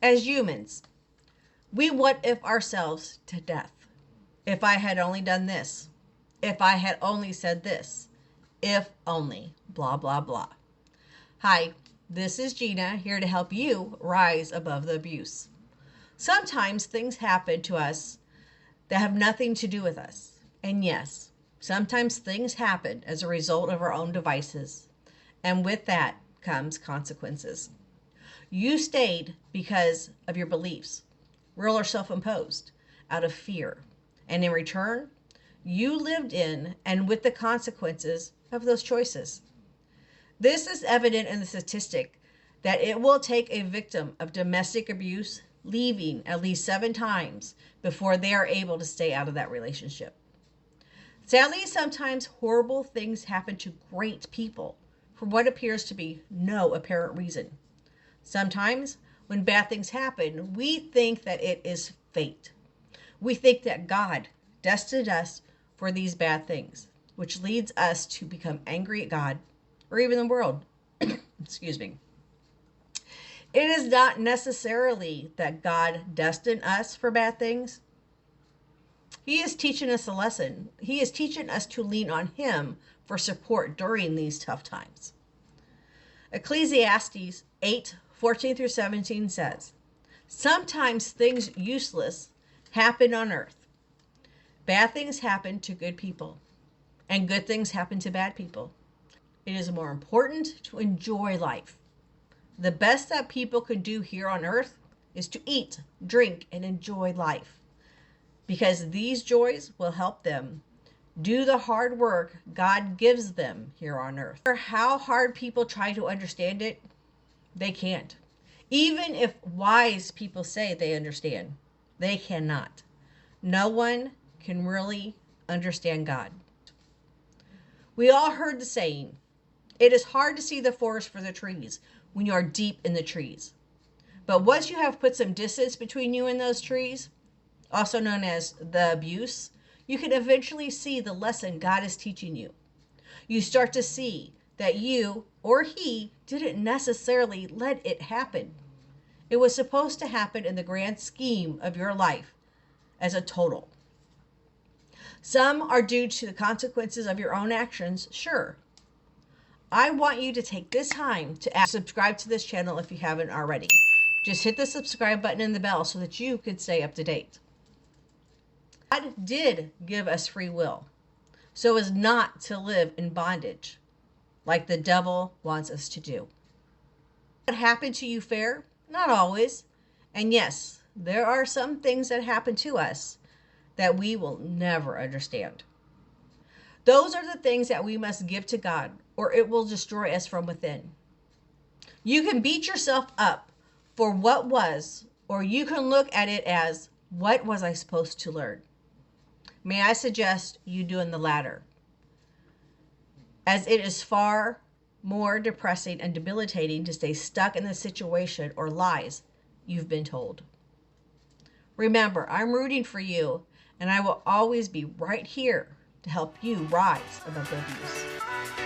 As humans, we what if ourselves to death. If I had only done this. If I had only said this. If only. Blah, blah, blah. Hi, this is Gina, here to help you rise above the abuse. Sometimes things happen to us that have nothing to do with us. And yes, sometimes things happen as a result of our own devices. And with that comes consequences. You stayed because of your beliefs, real or self-imposed, out of fear. And in return, you lived in and with the consequences of those choices. This is evident in the statistic that it will take a victim of domestic abuse leaving at least 7 times before they are able to stay out of that relationship. Sadly, sometimes horrible things happen to great people for what appears to be no apparent reason. Sometimes, when bad things happen, we think that it is fate. We think that God destined us for these bad things, which leads us to become angry at God or even the world. Excuse me. It is not necessarily that God destined us for bad things. He is teaching us a lesson. He is teaching us to lean on Him for support during these tough times. Ecclesiastes 8:14-17 says, "Sometimes things useless happen on earth. Bad things happen to good people, and good things happen to bad people. It is more important to enjoy life. The best that people can do here on earth is to eat, drink, and enjoy life, because these joys will help them do the hard work God gives them here on earth." No matter how hard people try to understand it, they can't. Even if wise people say they understand, they cannot. No one can really understand God. We all heard the saying, "It is hard to see the forest for the trees when you are deep in the trees. But once you have put some distance between you and those trees," also known as the abuse, "you can eventually see the lesson God is teaching you. You start to see that you or he didn't necessarily let it happen. It was supposed to happen in the grand scheme of your life as a total. Some are due to the consequences of your own actions, sure. I want you to take this time to subscribe to this channel if you haven't already. Just hit the subscribe button and the bell so that you can stay up to date. God did give us free will, so as not to live in bondage like the devil wants us to do. What happened to you fair? Not always. And yes, there are some things that happen to us that we will never understand. Those are the things that we must give to God, or it will destroy us from within. You can beat yourself up for what was, or you can look at it as, what was I supposed to learn? May I suggest you doing the latter, as it is far more depressing and debilitating to stay stuck in the situation or lies you've been told. Remember, I'm rooting for you, and I will always be right here to help you rise above the abuse.